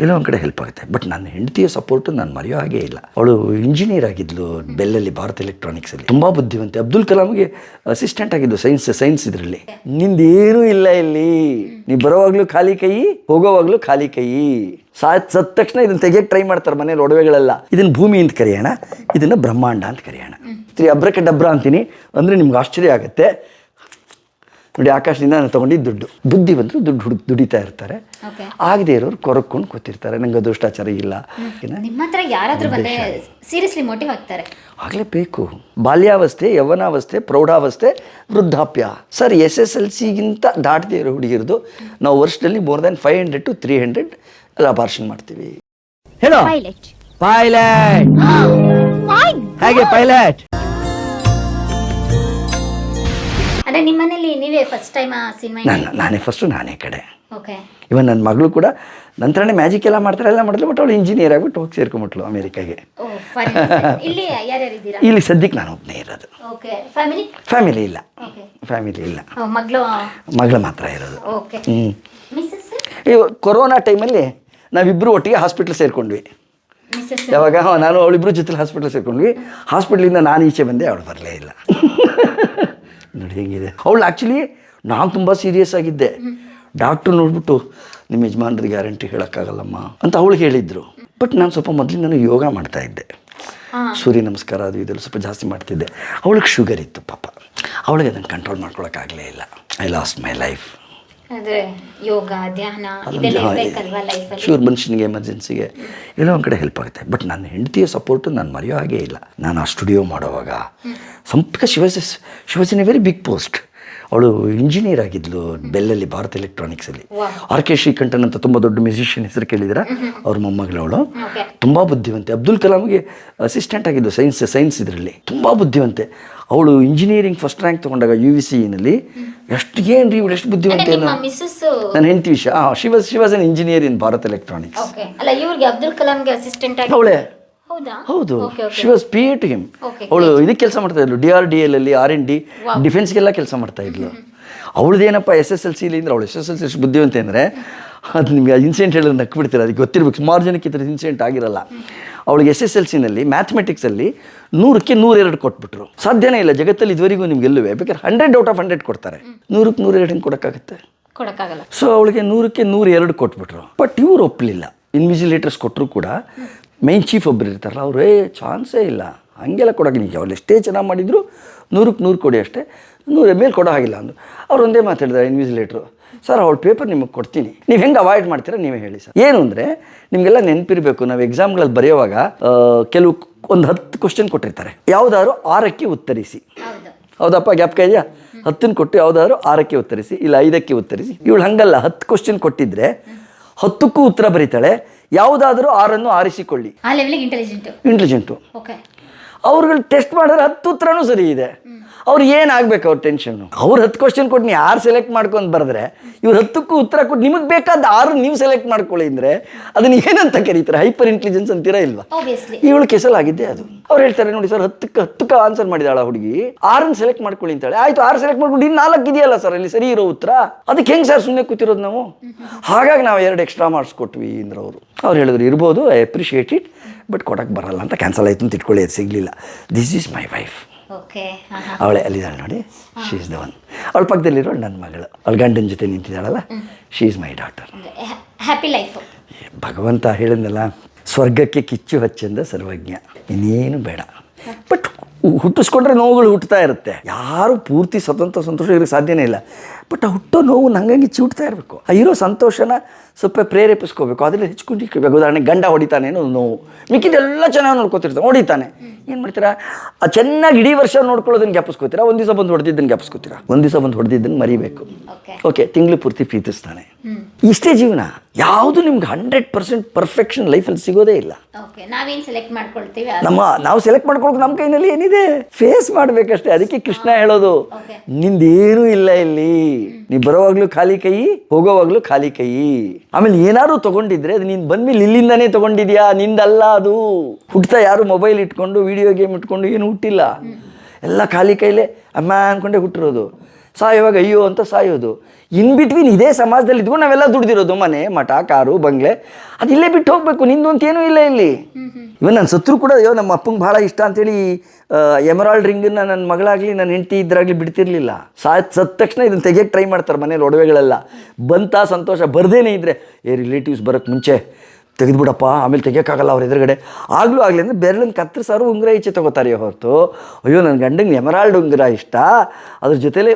ಎಲ್ಲೋ ಒಂದು ಕಡೆ ಹೆಲ್ಪ್ ಆಗುತ್ತೆ. ಬಟ್ ನನ್ನ ಹೆಂಡತಿಯ ಸಪೋರ್ಟು ನಾನು ಮರೆಯೋ ಹಾಗೇ ಇಲ್ಲ. ಅವಳು ಇಂಜಿನಿಯರ್ ಆಗಿದ್ಲು ಬೆಲ್ಲಲ್ಲಿ, ಭಾರತ್ ಎಲೆಕ್ಟ್ರಾನಿಕ್ಸಲ್ಲಿ. ತುಂಬ ಬುದ್ಧಿವಂತೆ. ಅಬ್ದುಲ್ ಕಲಾಮ್ಗೆ ಅಸಿಸ್ಟೆಂಟ್ ಆಗಿದ್ದು ಸೈನ್ಸ್ ಇದರಲ್ಲಿ. ನಿಂದೇನೂ ಇಲ್ಲ ಇಲ್ಲಿ, ನೀ ಬರೋವಾಗ್ಲೂ ಖಾಲಿ ಕೈ, ಹೋಗೋವಾಗ್ಲೂ ಖಾಲಿ ಕೈ. ಸತ್ತ ತಕ್ಷಣ ಇದನ್ನ ತೆಗಿಯಕ್ಕೆ ಟ್ರೈ ಮಾಡ್ತಾರೆ ಮನೇಲಿ ಒಡವೆಗಳೆಲ್ಲ. ಇದನ್ನ ಭೂಮಿ ಅಂತ ಕರೆಯೋಣ, ಇದನ್ನ ಬ್ರಹ್ಮಾಂಡ ಅಂತ ಕರೆಯೋಣ. ಅಬ್ರಕ್ಕೆ ಡಬ್ರ ಅಂತೀನಿ ಅಂದರೆ ನಿಮ್ಗೆ ಆಶ್ಚರ್ಯ ಆಗುತ್ತೆ. ನೋಡಿ, ಆಕಾಶದಿಂದ ನಾನು ತೊಗೊಂಡಿದ್ದು ದುಡ್ಡು. ಬುದ್ಧಿವಂತರು ದುಡ್ಡು ದುಡಿತಾ ಇರ್ತಾರೆ. ಆಗದೆ ಇರೋರು ಕೊರಕೊಂಡು ಕೂತಿರ್ತಾರೆ. ನಂಗೆ ಅದೃಷ್ಟಾಚಾರ ಇಲ್ಲ. ನಿಮ್ಮ ಹತ್ರ ಯಾರಾದರೂ ಬಂದರೆ ಸೀರಿಯಸ್ಲಿ ಮೋಟಿವ್ ಆಗ್ತಾರೆ. ಆಗಲೇಬೇಕು. ಬಾಲ್ಯಾವಸ್ಥೆ, ಯೌವನಾವಸ್ಥೆ, ಪ್ರೌಢಾವಸ್ಥೆ, ವೃದ್ಧಾಪ್ಯ. ಸರ್, SSLCಗಿಂತ ದಾಟದೇ ಇರೋ ಹುಡುಗಿರೋದು ನಾವು ವರ್ಷದಲ್ಲಿ ಮೋರ್ ದ್ಯಾನ್ 500 to 300 ಅಬಾರ್ಷನ್ ಮಾಡ್ತೀವಿ. ಹೇಳೋ ಪೈಲಟ್, ಹೇಗೆ ಪೈಲಟ್? ಅದೇ ನಿಮ್ಮ ಮನೇಲಿ ನೀವೇ ಫಸ್ಟ್ ಟೈಮ್ ಸಿನಿಮಾ? ನಾನೇ ಫಸ್ಟು, ನಾನೇ ಕಡೆ. ಓಕೆ. ಇವನ್ ನನ್ನ ಮಗಳು ಕೂಡ ನಂತರನೇ ಮ್ಯಾಜಿಕ್ ಎಲ್ಲ ಮಾಡ್ತಾರೆ, ಎಲ್ಲ ಮಾಡಿದ್ಲು. ಬಟ್ ಅವಳು ಇಂಜಿನಿಯರ್ ಆಗಿಬಿಟ್ಟು ಹೋಗಿ ಸೇರ್ಕೊಂಬಿಟ್ಲು ಅಮೇರಿಕಾಗೆ. ಇಲ್ಲಿ ಯಾರ್ಯಾರು ಇದ್ದೀರಾ? ಇಲ್ಲಿ ಸದ್ಯಕ್ಕೆ ನಾನು ಒಬ್ಬನೇ ಇರೋದು. ಓಕೆ. ಫ್ಯಾಮಿಲಿ? ಫ್ಯಾಮಿಲಿ ಇಲ್ಲ, ಫ್ಯಾಮಿಲಿ ಇಲ್ಲ, ಮಗಳು ಮಾತ್ರ ಇರೋದು. ಓಕೆ. ಈ ಕೊರೋನಾ ಟೈಮಲ್ಲಿ ನಾವಿಬ್ಬರು ಒಟ್ಟಿಗೆ ಹಾಸ್ಪಿಟ್ಲ್ ಸೇರ್ಕೊಂಡ್ವಿ. ಯಾವಾಗ ನಾನು ಅವಳಿಬ್ರು ಜೊತೆ ಹಾಸ್ಪಿಟ್ಲ್ ಸೇರ್ಕೊಂಡ್ವಿ. ಹಾಸ್ಪಿಟ್ಲಿಂದ ನಾನು ಈಚೆ ಬಂದೆ, ಅವಳು ಬರಲೇ ಇಲ್ಲ. ನೋಡಿ ಹೆಂಗಿದೆ. ಅವಳು ಆ್ಯಕ್ಚುಲಿ ನಾನು ತುಂಬ ಸೀರಿಯಸ್ ಆಗಿದ್ದೆ. ಡಾಕ್ಟ್ರು ನೋಡ್ಬಿಟ್ಟು ನಿಮ್ಮ ಯಜಮಾನ್ರಿಗೆ ಗ್ಯಾರಂಟಿ ಹೇಳೋಕ್ಕಾಗಲ್ಲಮ್ಮ ಅಂತ ಅವಳು ಹೇಳಿದರು. ಬಟ್ ನಾನು ಸ್ವಲ್ಪ ಮೊದಲಿಂದ ಯೋಗ ಮಾಡ್ತಾಯಿದ್ದೆ, ಸೂರ್ಯ ನಮಸ್ಕಾರ ಅದು ಇದೆಲ್ಲ ಸ್ವಲ್ಪ ಜಾಸ್ತಿ ಮಾಡ್ತಿದ್ದೆ. ಅವಳಿಗೆ ಶುಗರ್ ಇತ್ತು ಪಾಪ, ಅವಳಿಗೆ ಅದನ್ನು ಕಂಟ್ರೋಲ್ ಮಾಡ್ಕೊಳಕ್ಕಾಗಲೇ ಇಲ್ಲ. I lost my life. Yoga, ಧ್ಯಾನ ಶೂರ್ ಮನುಷ್ಯನಿಗೆ ಎಮರ್ಜೆನ್ಸಿಗೆ ಎಲ್ಲೋ ಒಂದು ಕಡೆ ಹೆಲ್ಪ್ ಆಗುತ್ತೆ. ಬಟ್ ನನ್ನ ಹೆಂಡತಿಯ ಸಪೋರ್ಟು ನಾನು ಮರೆಯೋ ಹಾಗೇ ಇಲ್ಲ. ನಾನು ಆ ಸ್ಟುಡಿಯೋ ಮಾಡೋವಾಗ she was in a very big post. ಅವಳು ಇಂಜಿನಿಯರ್ ಆಗಿದ್ಲು ಬೆಲ್ಲಲ್ಲಿ, ಭಾರತ್ ಎಲೆಕ್ಟ್ರಾನಿಕ್ಸಲ್ಲಿ. RK ಶ್ರೀಕಂಠನ್ ಅಂತ ತುಂಬ ದೊಡ್ಡ ಮ್ಯೂಸಿಷಿಯನ್ ಹೆಸರು ಕೇಳಿದಿರಾ? ಅವ್ರ ಮೊಮ್ಮಗಳು ಅವಳು. ತುಂಬ ಬುದ್ಧಿವಂತೆ. ಅಬ್ದುಲ್ ಕಲಾಮ್ಗೆ ಅಸಿಸ್ಟೆಂಟ್ ಆಗಿದ್ದು ಸೈನ್ಸ್ ಇದರಲ್ಲಿ. ತುಂಬ ಬುದ್ಧಿವಂತೆ. ಅವಳು ಇಂಜಿನಿಯರಿಂಗ್ ಫಸ್ಟ್ ರ್ಯಾಂಕ್ ತೊಗೊಂಡಾಗ UVCನಲ್ಲಿ. ಎಷ್ಟು ಏನ್ರಿ ಇವಳು ಎಷ್ಟು ಬುದ್ಧಿವಂತೆ. ನನ್ನ ಹೆಂಡತಿ ವಿಷಯ, she was an engineer in Bharat electronics. ಅವಳೇ. ಹೌದು, she was PA to him. ಅವಳು ಇದಕ್ಕೆ ಕೆಲಸ ಮಾಡ್ತಾ ಇದ್ಲು, DRDL ಅಲ್ಲಿ, R&D, ಡಿಫೆನ್ಸ್ಗೆಲ್ಲ ಕೆಲಸ ಮಾಡ್ತಾ ಇದ್ಲು. ಅವಳದೇನಪ್ಪ SSLCಲಿ ಅಂದರೆ, ಅವಳು SSLC ಎಷ್ಟು ಬುದ್ಧಿವಂತೆ ಅಂದರೆ, ಅದು ನಿಮಗೆ ಇನ್ಸಿಡೆಂಟ್ ಹೇಳೋದು ನಕ್ಬಿಡ್ತೀರ. ಅದಕ್ಕೆ ಗೊತ್ತಿರ್ಬೇಕು, ಸುಮಾರು ಜನಕ್ಕೆ ಈ ಥರದ ಇನ್ಸಿಡೆಂಟ್ ಆಗಿರಲ್ಲ. ಅವಳಿಗೆ SSLCನಲ್ಲಿ ಮ್ಯಾಥಮೆಟಿಕ್ಸಲ್ಲಿ 100ಕ್ಕೆ 102 ಕೊಟ್ಬಿಟ್ರು. ಸಾಧ್ಯನೇ ಇಲ್ಲ ಜಗತ್ತಲ್ಲಿ ಇದುವರೆಗೂ ನಿಮ್ಗೆ ಎಲ್ಲುವೆ. ಬೇಕಾದ್ರೆ 100 out of 100 ಕೊಡ್ತಾರೆ, 100ಕ್ಕೆ 102 ಹೆಂಗೆ ಕೊಡೋಕ್ಕಾಗುತ್ತೆ? ಸೊ ಅವಳಿಗೆ 100ಕ್ಕೆ 102 ಕೊಟ್ಬಿಟ್ರು. ಬಟ್ ಇವ್ರು ಒಪ್ಪಲಿಲ್ಲ. ಇನ್ವಿಜಿಲೇಟರ್ಸ್ ಕೊಟ್ಟರು ಕೂಡ ಮೈನ್ ಚೀಫ್ ಒಬ್ಬರು ಇರ್ತಾರಲ್ಲ, ಅವರು ಚಾನ್ಸೇ ಇಲ್ಲ ಹಂಗೆಲ್ಲ ಕೊಡೋಕೆ. ನೀವು ಅವ್ರು ಎಷ್ಟೇ ಚೆನ್ನಾಗಿ ಮಾಡಿದ್ರು 100ಕ್ಕೆ 100 ಕೊಡಿ ಅಷ್ಟೇ, 100 ಮೇಲೆ ಕೊಡೋ ಹಾಗಿಲ್ಲ ಅಂದು. ಅವ್ರು ಒಂದೇ ಮಾತಾಡಿದ್ದಾರೆ ಇನ್ವಿಜಿಲೇಟ್ರು, ಸರ್ ಅವಳ ಪೇಪರ್ ನಿಮಗೆ ಕೊಡ್ತೀನಿ, ನೀವು ಹೆಂಗೆ ಅವಾಯ್ಡ್ ಮಾಡ್ತೀರಾ ನೀವೇ ಹೇಳಿ ಸರ್. ಏನು ಅಂದರೆ, ನಿಮಗೆಲ್ಲ ನೆನಪಿರಬೇಕು, ನಾವು ಎಕ್ಸಾಮ್ಗಳಲ್ಲಿ ಬರೆಯುವಾಗ ಕೆಲವು ಒಂದು 10 ಕ್ವಶನ್ ಕೊಟ್ಟಿರ್ತಾರೆ. ಯಾವುದಾದ್ರು 6ಕ್ಕೆ ಉತ್ತರಿಸಿ. ಹೌದಪ್ಪ, ಜ್ಞಾಪಕ ಇದೆಯಾ? 10 ಕೊಟ್ಟು ಯಾವುದಾದ್ರು 6ಕ್ಕೆ ಉತ್ತರಿಸಿ, ಇಲ್ಲ 5ಕ್ಕೆ ಉತ್ತರಿಸಿ. ಇವಳು ಹಂಗಲ್ಲ, 10 ಕ್ವಶನ್ ಕೊಟ್ಟಿದ್ರೆ 10ಕ್ಕೂ ಉತ್ತರ ಬರೀತಾಳೆ. ಯಾವುದಾದ್ರೂ 6ಅನ್ನು ಆರಿಸಿಕೊಳ್ಳಿ. ಇಂಟೆಲಿಜೆಂಟು. ಅವ್ರುಗಳು ಟೆಸ್ಟ್ ಮಾಡಿದ್ರೆ 10 ಉತ್ತರನೂ ಸರಿ ಇದೆ. ಅವ್ರು ಏನಾಗಬೇಕು ಅವ್ರ ಟೆನ್ಷನ್ನು? ಅವ್ರು 10 ಕ್ವಶನ್ ಕೊಟ್ಟು ನೀವು 6 ಸೆಲೆಕ್ಟ್ ಮಾಡ್ಕೊಂಡು ಬರೆದ್ರೆ, ಇವ್ರು 10ಕ್ಕೂ ಉತ್ತರ ಕೊಟ್ಟು ನಿಮಗೆ ಬೇಕಾದ 6 ನೀವು ಸೆಲೆಕ್ಟ್ ಮಾಡ್ಕೊಳ್ಳಿ ಅಂದರೆ ಅದನ್ನು ಏನಂತ ಕರೀತಾರೆ? ಹೈಪರ್ ಇಂಟೆಲಿಜೆನ್ಸ್ ಅಂತೀರಾ ಇಲ್ವಾ? ಇವಳು ಕೆಸಲಾಗಿದ್ದೆ ಅದು. ಅವ್ರು ಹೇಳ್ತಾರೆ, ನೋಡಿ ಸರ್ 10ಕ್ಕೆ ಆನ್ಸರ್ ಮಾಡಿದಾಳ ಹುಡುಗಿ, 6 ಸೆಲೆಕ್ಟ್ ಮಾಡ್ಕೊಳ್ಳಿ ಅಂತಾಳೆ. ಆಯ್ತು, 6 ಸೆಲೆಕ್ಟ್ ಮಾಡ್ಕೊಂಡು ಇನ್ನು 4 ಇದೆಯಲ್ಲ ಸರ್ ಅಲ್ಲಿ ಸರಿ ಇರೋ ಉತ್ತರ, ಅದಕ್ಕೆ ಹೆಂಗೆ ಸರ್ ಸುಮ್ಮನೆ ಕೂತಿರೋದು ನಾವು? ಹಾಗಾಗಿ ನಾವು 2 ಎಕ್ಸ್ಟ್ರಾ ಮಾರ್ಕ್ಸ್ ಕೊಟ್ವಿ ಅಂದ್ರೆ ಅವ್ರು ಹೇಳಿದ್ರು, ಇರ್ಬೋದು, ಐ ಅಪ್ರಿಷಿಯೇಟ್ ಇಟ್, ಬಟ್ ಕೊಡೋಕ್ಕೆ ಬರಲ್ಲ ಅಂತ ಕ್ಯಾನ್ಸಲ್ ಆಯಿತು ಅಂತ ಇಟ್ಕೊಳ್ಳಿ, ಅದು ಸಿಗಲಿಲ್ಲ. This is my wife. ಅವಳೇ ಅಲ್ಲಿದ್ದಾಳೆ ನೋಡಿ, ಶಿ ಈಸ್ ದ ಒನ್. ಅವಳ ಪಕ್ಕದಲ್ಲಿರೋಳು ನನ್ನ ಮಗಳು, ಅವಳ ಗಂಡನ ಜೊತೆ ನಿಂತಿದ್ದಾಳಲ್ಲ, she is my daughter. Happy life. ಭಗವಂತ ಹೇಳಿದ್ನಲ್ಲ, ಸ್ವರ್ಗಕ್ಕೆ ಕಿಚ್ಚು ಹಚ್ಚೆಂದ ಸರ್ವಜ್ಞ, ಇನ್ನೇನು ಬೇಡ. ಬಟ್ ಹುಟ್ಟಿಸ್ಕೊಂಡ್ರೆ ನೋವುಗಳು ಹುಟ್ಟುತ್ತಾ ಇರುತ್ತೆ. ಯಾರು ಪೂರ್ತಿ ಸ್ವತಂತ್ರ ಸಂತೋಷ ಇರೋಕ್ಕೆ ಸಾಧ್ಯನೇ ಇಲ್ಲ. ಬಟ್ ಆ ಹುಟ್ಟೋ ನೋವು ನಂಗೆ ಚಿವುಟ್ತಾ ಇರಬೇಕು. ಆ ಇರೋ ಸಂತೋಷನ ಸ್ವಲ್ಪ ಪ್ರೇರೇಪಿಸ್ಕೋಬೇಕು, ಅದರಲ್ಲಿ ಹೆಚ್ಕೊಂಡಿರ್ಬೇಕು. ಉದಾಹರಣೆಗೆ ಗಂಡ ಹೊಡಿತಾನೆ ಅನ್ನೋ ನೋವು, ಮಿಕ್ಕಿದೆಲ್ಲ ಚೆನ್ನಾಗಿ ನೋಡ್ಕೊತಿರ್ತಾನೆ, ಹೊಡಿತಾನೆ, ಏನು ಮಾಡ್ತೀರಾ? ಆ ಚೆನ್ನಾಗಿ ಇಡೀ ವರ್ಷ ನೋಡ್ಕೊಳ್ಳೋದನ್ನ ಜ್ಞಾಪಿಸ್ಕೋತೀರಾ? ಒಂದು ದಿವಸ ಬಂದು ಹೊಡೆದಿದ್ದನ್ನು ಜ್ಞಾಪಿಸ್ಕೋತೀರಾ? ಒಂದು ದಿವಸ ಬಂದು ಹೊಡೆದಿದ್ದನ್ನು ಮರಿಬೇಕು. ಓಕೆ, ತಿಂಗಳು ಪೂರ್ತಿ ಪ್ರೀತಿಸ್ತಾನೆ. ಇಷ್ಟೇ ಜೀವನ. ಯಾವುದು ನಿಮ್ಗೆ 100% ಪರ್ಫೆಕ್ಷನ್ ಲೈಫಲ್ಲಿ ಸಿಗೋದೇ ಇಲ್ಲ. ನಾವು ಸೆಲೆಕ್ಟ್ ಮಾಡ್ಕೊಳ್ಳೋಕೆ ನಮ್ಮ ಕೈನಲ್ಲಿ ಏನಿದೆ? ಫೇಸ್ ಮಾಡಬೇಕಷ್ಟೇ. ಅದಕ್ಕೆ ಕೃಷ್ಣ ಹೇಳೋದು, ನಿಂದೇನೂ ಇಲ್ಲ ಇಲ್ಲಿ, ನೀ ಬರೋವಾಗ್ಲೂ ಖಾಲಿ ಕೈ, ಹೋಗೋವಾಗ್ಲೂ ಖಾಲಿ ಕೈ. ಆಮೇಲೆ ಏನಾದ್ರು ತಗೊಂಡಿದ್ರೆ ಅದು ನೀನು ಬಂದ್ಮೇಲೆ ಇಲ್ಲಿಂದಾನೇ ತಗೊಂಡಿದ್ಯಾ, ನಿಂದಲ್ಲ ಅದು. ಹುಟ್ತಾ ಯಾರು ಮೊಬೈಲ್ ಇಟ್ಕೊಂಡು ವಿಡಿಯೋ ಗೇಮ್ ಇಟ್ಕೊಂಡು ಏನು ಹುಟ್ಟಿಲ್ಲ, ಎಲ್ಲ ಖಾಲಿ ಕೈಲೇ ಅಮ್ಮ ಅಂದ್ಕೊಂಡೇ ಹುಟ್ಟಿರೋದು. ಸಾಯುವಾಗ ಅಯ್ಯೋ ಅಂತ ಸಾಯೋದು. ಇನ್ ಬಿಟ್ವೀನ್ ಇದೇ ಸಮಾಜದಲ್ಲಿ ಇದ್ಕೊಂಡು ನಾವೆಲ್ಲ ದುಡ್ದಿರೋದು, ಮನೆ ಮಠ ಕಾರು ಬಂಗ್ಲೆ, ಅದು ಇಲ್ಲೇ ಬಿಟ್ಟು ಹೋಗಬೇಕು. ನಿಂದು ಅಂತ ಏನೂ ಇಲ್ಲ ಇಲ್ಲಿ. ಇವನ್ ನನ್ನ ಸತ್ರು ಕೂಡ ಅಯ್ಯೋ ನಮ್ಮ ಅಪ್ಪಂಗೆ ಭಾಳ ಇಷ್ಟ ಅಂತೇಳಿ ಎಮರಾಲ್ಡ್ ರಿಂಗನ್ನು ನನ್ನ ಮಗಳಾಗಲಿ ನನ್ನ ಹೆಂಡತಿ ಇದ್ರಾಗಲಿ ಬಿಡ್ತಿರ್ಲಿಲ್ಲ. ಸತ್ತ ತಕ್ಷಣ ಇದನ್ನು ತೆಗಿಯೋಕ್ಕೆ ಟ್ರೈ ಮಾಡ್ತಾರೆ ಮನೇಲಿ ಒಡವೆಗಳೆಲ್ಲ. ಬಂತ ಸಂತೋಷ, ಬರ್ದೇನೆ ಇದ್ದರೆ ರಿಲೇಟಿವ್ಸ್ ಬರೋಕ್ಕೆ ಮುಂಚೆ ತೆಗೆದುಬಿಡಪ್ಪ, ಆಮೇಲೆ ತೆಗಿಯೋಕ್ಕಾಗಲ್ಲ ಅವ್ರ ಎದುರುಗಡೆ. ಆಗಲೂ ಆಗಲಿ ಅಂದರೆ ಬೆರಳನ್ನು ಕತ್ತರಿಸಾರು ಉಂಗುರ ಈಚೆ ತೊಗೋತಾರೆ ಹೊರತು ಅಯ್ಯೋ ನನ್ನ ಗಂಡಂಗೆ ಎಮರಾಲ್ಡ್ ಉಂಗುರ ಇಷ್ಟ, ಅದ್ರ ಜೊತೆಲೇ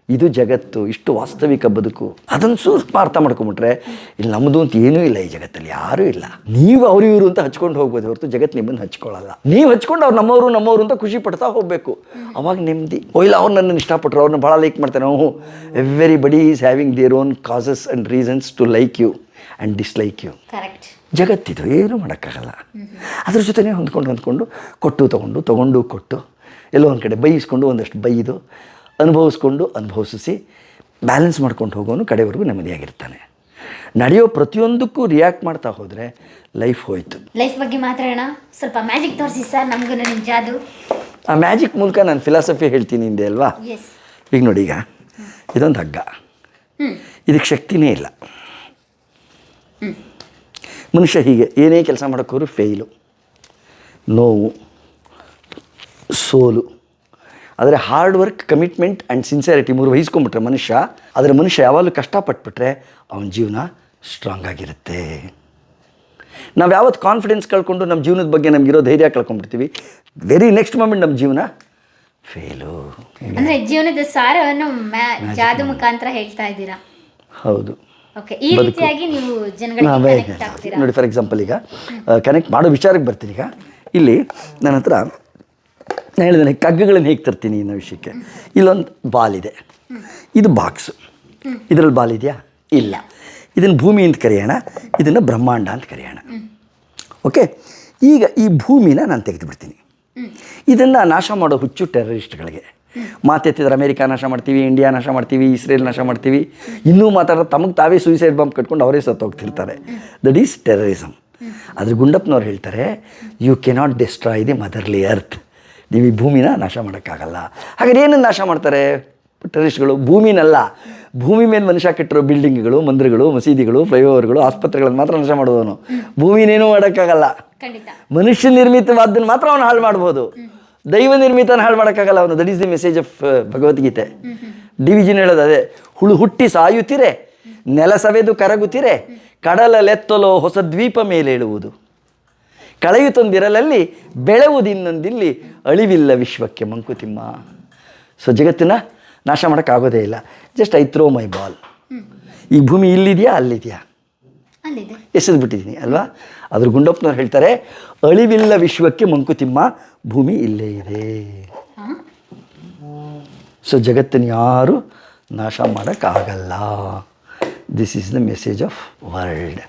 ಇದು ಜಗತ್ತು, ಇಷ್ಟು ವಾಸ್ತವಿಕ ಬದುಕು. ಅದನ್ನು ಸ್ವಲ್ಪ ಅರ್ಥ ಮಾಡ್ಕೊಂಬಿಟ್ರೆ ಇಲ್ಲಿ ನಮ್ಮದು ಅಂತ ಏನೂ ಇಲ್ಲ, ಈ ಜಗತ್ತಲ್ಲಿ ಯಾರೂ ಇಲ್ಲ. ನೀವು ಅವ್ರು ಇವರು ಅಂತ ಹಚ್ಕೊಂಡು ಹೋಗ್ಬೋದು ಹೊರತು ಜಗತ್ತು ನಿಮ್ಮನ್ನು ಹಚ್ಕೊಳ್ಳಲ್ಲ. ನೀವು ಹಚ್ಕೊಂಡು ಅವ್ರು ನಮ್ಮವರು ಅಂತ ಖುಷಿ ಪಡ್ತಾ ಹೋಗಬೇಕು, ಅವಾಗ ನೆಮ್ಮದಿ. ಇಲ್ಲ ಅವ್ರು ನನ್ನನ್ನು ಇಷ್ಟಪಟ್ಟರು, ಅವ್ರನ್ನ ಭಾಳ ಲೈಕ್ ಮಾಡ್ತಾರೆ. Everybody is having their own causes and reasons to like you and dislike you. ಜಗತ್ತಿದು ಏನೂ ಮಾಡೋಕ್ಕಾಗಲ್ಲ. ಅದ್ರ ಜೊತೆನೇ ಹೊಂದ್ಕೊಂಡು ತೊಗೊಂಡು ಕೊಟ್ಟು ಎಲ್ಲೋ ಒಂದು ಕಡೆ ಬೈಸ್ಕೊಂಡು ಒಂದಷ್ಟು ಬೈದು ಅನುಭವಿಸಿ ಬ್ಯಾಲೆನ್ಸ್ ಮಾಡ್ಕೊಂಡು ಹೋಗೋನು ಕಡೆವರೆಗೂ ನೆಮ್ಮದಿಯಾಗಿರ್ತಾನೆ. ನಡೆಯೋ ಪ್ರತಿಯೊಂದಕ್ಕೂ ರಿಯಾಕ್ಟ್ ಮಾಡ್ತಾ ಹೋದರೆ ಲೈಫ್ ಹೋಯ್ತು. ಲೈಫ್ ಬಗ್ಗೆ ಮಾತಾಡೋಣ, ಸ್ವಲ್ಪ ಮ್ಯಾಜಿಕ್ ತೋರಿಸಿ ಸರ್ ನಮಗೂ ನಿಮ್ಮ ಜಾದು. ಆ ಮ್ಯಾಜಿಕ್ ಮೂಲಕ ನಾನು ಫಿಲಾಸಫಿ ಹೇಳ್ತೀನಿ ಹಿಂದೆ ಅಲ್ವಾ. ಈಗ ನೋಡಿ, ಈಗ ಇದೊಂದು ಹಗ್ಗ, ಇದಕ್ಕೆ ಶಕ್ತಿನೇ ಇಲ್ಲ. ಮನುಷ್ಯ ಹೀಗೆ ಏನೇ ಕೆಲಸ ಮಾಡೋಕ್ಕೋರು ಫೇಲು, ನೋವು, ಸೋಲು. ಆದರೆ hard work, commitment and sincerity 3 ವಹಿಸ್ಕೊಂಡ್ಬಿಟ್ರೆ ಮನುಷ್ಯ ಯಾವಾಗಲೂ ಕಷ್ಟಪಟ್ಬಿಟ್ರೆ ಅವನ ಜೀವನ ಸ್ಟ್ರಾಂಗ್ ಆಗಿರುತ್ತೆ. ನಾವು ಯಾವತ್ತು ಕಾನ್ಫಿಡೆನ್ಸ್ ಕಳ್ಕೊಂಡು ನಮ್ಮ ಜೀವನದ ಬಗ್ಗೆ ನಮಗಿರೋ ಧೈರ್ಯ ಕಳ್ಕೊಂಡ್ಬಿಡ್ತೀವಿ, ವೆರಿ ನೆಕ್ಸ್ಟ್ ಮೂಮೆಂಟ್ ನಮ್ಮ ಜೀವನ ಫೇಲು. ಅಂದರೆ ಜೀವನದ ಸಾರವನ್ನು ಜಾದು ಮುಖಾಂತರ ಹೇಳ್ತಾ ಇದ್ದೀರಾ? ಹೌದು. ಈ ರೀತಿಯಾಗಿ ನೀವು ಜನಗಳಿಗೆ ನೋಡಿ, ಫಾರ್ ಎಕ್ಸಾಂಪಲ್ ಈಗ ಕನೆಕ್ಟ್ ಮಾಡೋ ವಿಚಾರಕ್ಕೆ ಬರ್ತೀನಿ. ಈಗ ಇಲ್ಲಿ ನನ್ನ ಹತ್ರ ನಾನು ಹೇಳಿದ್ದೇನೆ ಕಗ್ಗಗಳನ್ನು ಹೇಗೆ ತರ್ತೀನಿ ಅನ್ನೋ ವಿಷಯಕ್ಕೆ. ಇಲ್ಲೊಂದು ಬಾಲ್ ಇದೆ, ಇದು ಬಾಕ್ಸು, ಇದರಲ್ಲಿ ಬಾಲ್ ಇದೆಯಾ? ಇಲ್ಲ. ಇದನ್ನು ಭೂಮಿ ಅಂತ ಕರೆಯೋಣ, ಇದನ್ನು ಬ್ರಹ್ಮಾಂಡ ಅಂತ ಕರೆಯೋಣ. ಓಕೆ, ಈಗ ಈ ಭೂಮಿನ ನಾನು ತೆಗೆದುಬಿಡ್ತೀನಿ. ಇದನ್ನು ನಾಶ ಮಾಡೋ ಹುಚ್ಚು ಟೆರರಿಸ್ಟ್ಗಳಿಗೆ. ಮಾತೆತ್ತಿದ್ರೆ ಅಮೇರಿಕಾ ನಾಶ ಮಾಡ್ತೀವಿ, ಇಂಡಿಯಾ ನಾಶ ಮಾಡ್ತೀವಿ, ಇಸ್ರೇಲ್ ನಾಶ ಮಾಡ್ತೀವಿ, ಇನ್ನೂ ಮಾತಾಡೋದು ತಮಗೆ ತಾವೇ ಸೂಸೈಡ್ ಬಾಂಬ್ ಕಟ್ಕೊಂಡು ಅವರೇ ಸತ್ತೋಗ್ತಿರ್ತಾರೆ. That is terrorism. ಅದ್ರ ಗುಂಡಪ್ಪನವ್ರು ಹೇಳ್ತಾರೆ, you cannot destroy the motherly earth. ನೀವು ಈ ಭೂಮಿನ ನಾಶ ಮಾಡೋಕ್ಕಾಗಲ್ಲ. ಹಾಗಾದ್ರೆ ಏನನ್ನು ನಾಶ ಮಾಡ್ತಾರೆ ಟೆರರಿಸ್ಟ್ಗಳು? ಭೂಮಿನಲ್ಲ, ಭೂಮಿ ಮೇಲೆ ಮನುಷ್ಯ ಕಟ್ಟಿರೋ ಬಿಲ್ಡಿಂಗ್ಗಳು, ಮಂದಿರಗಳು, ಮಸೀದಿಗಳು, ಫ್ಲೈಓವರ್ಗಳು, ಆಸ್ಪತ್ರೆಗಳನ್ನು ಮಾತ್ರ ನಾಶ ಮಾಡೋದವನು. ಭೂಮಿನೇನೂ ಮಾಡೋಕ್ಕಾಗಲ್ಲ. ಮನುಷ್ಯ ನಿರ್ಮಿತವಾದ್ದನ್ನು ಮಾತ್ರ ಅವನು ಹಾಳು ಮಾಡ್ಬೋದು, ದೈವ ನಿರ್ಮಿತನ ಹಾಳು ಮಾಡೋಕ್ಕಾಗಲ್ಲ ಅವನು. That is the message of Bhagavadgita. DVG ಹೇಳೋದು ಅದೇ. ಹುಳು ಹುಟ್ಟಿ ಸಾಯುತ್ತಿರೆ, ನೆಲ ಸವೆದು ಕರಗುತ್ತಿರೆ, ಕಡಲಲೆತ್ತಲೋ ಹೊಸ ದ್ವೀಪ ಮೇಲೆ ಇಳುವುದು, ಕಳೆಯುತ್ತೊಂದಿರಲಲ್ಲಿ ಬೆಳೆವುದಿನ್ನೊಂದಿಲ್ಲಿ, ಅಳಿವಿಲ್ಲ ವಿಶ್ವಕ್ಕೆ ಮಂಕುತಿಮ್ಮ. ಸೊ ಜಗತ್ತನ್ನ ನಾಶ ಮಾಡೋಕ್ಕಾಗೋದೇ ಇಲ್ಲ. Just I throw my ball. ಈ ಭೂಮಿ ಇಲ್ಲಿದೆಯಾ ಅಲ್ಲಿದೆಯಾ? ಎಸೆದು ಬಿಟ್ಟಿದ್ದೀನಿ ಅಲ್ವಾ. ಅದ್ರ ಗುಂಡಪ್ಪನವ್ರು ಹೇಳ್ತಾರೆ, ಅಳಿವಿಲ್ಲ ವಿಶ್ವಕ್ಕೆ ಮಂಕುತಿಮ್ಮ, ಭೂಮಿ ಇಲ್ಲೇ ಇದೆ. ಸೊ ಜಗತ್ತನ್ನು ಯಾರು ನಾಶ ಮಾಡೋಕ್ಕಾಗಲ್ಲ. This is the message of world.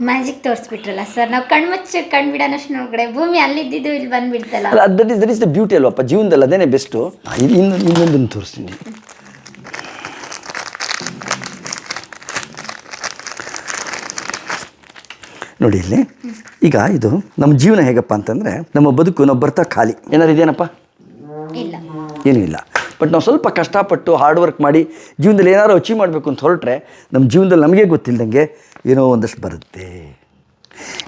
Magic ತೋರಿಸ್ಬಿಟ್ರಲ್ಲ ಸರ್, ನಾವು ಕಣ್ಮುಚ್ಚಿ ಕಣ್ಬಿಡೋನಷ್ಟೊಳಗಡೆ ಭೂಮಿ ಅಲ್ಲಿದ್ದು ಇಲ್ಲಿ ಬಂದ್ಬಿಡ್ತಲ್ಲ. ದಟ್ ಈಸ್ ದ ಬ್ಯೂಟಿ ಅಲ್ವಪ್ಪ ಜೀವನದಲ್ಲಿ, ಅದೇನೇ ಬೆಸ್ಟು. ಇನ್ನೊಂದನ್ನು ತೋರಿಸ್ತೀನಿ. ನೋಡಿ ಇಲ್ಲಿ, ಈಗ ಇದು ನಮ್ಮ ಜೀವನ ಹೇಗಪ್ಪ ಅಂತಂದರೆ, ನಮ್ಮ ಬದುಕು ನಾವು ಬರ್ತಾ ಖಾಲಿ ಏನಾರು ಇದೆಯೇನಪ್ಪ? ಇಲ್ಲ, ಏನೂ ಇಲ್ಲ. ಬಟ್ ನಾವು ಸ್ವಲ್ಪ ಕಷ್ಟಪಟ್ಟು ಹಾರ್ಡ್ ವರ್ಕ್ ಮಾಡಿ ಜೀವನದಲ್ಲಿ ಏನಾದ್ರು ಅಚೀವ್ ಮಾಡಬೇಕು ಅಂತ ಹೊರಟ್ರೆ ನಮ್ಮ ಜೀವನದಲ್ಲಿ ನಮಗೆ ಗೊತ್ತಿಲ್ಲದಂಗೆ ಏನೋ ಒಂದಷ್ಟು ಬರುತ್ತೆ.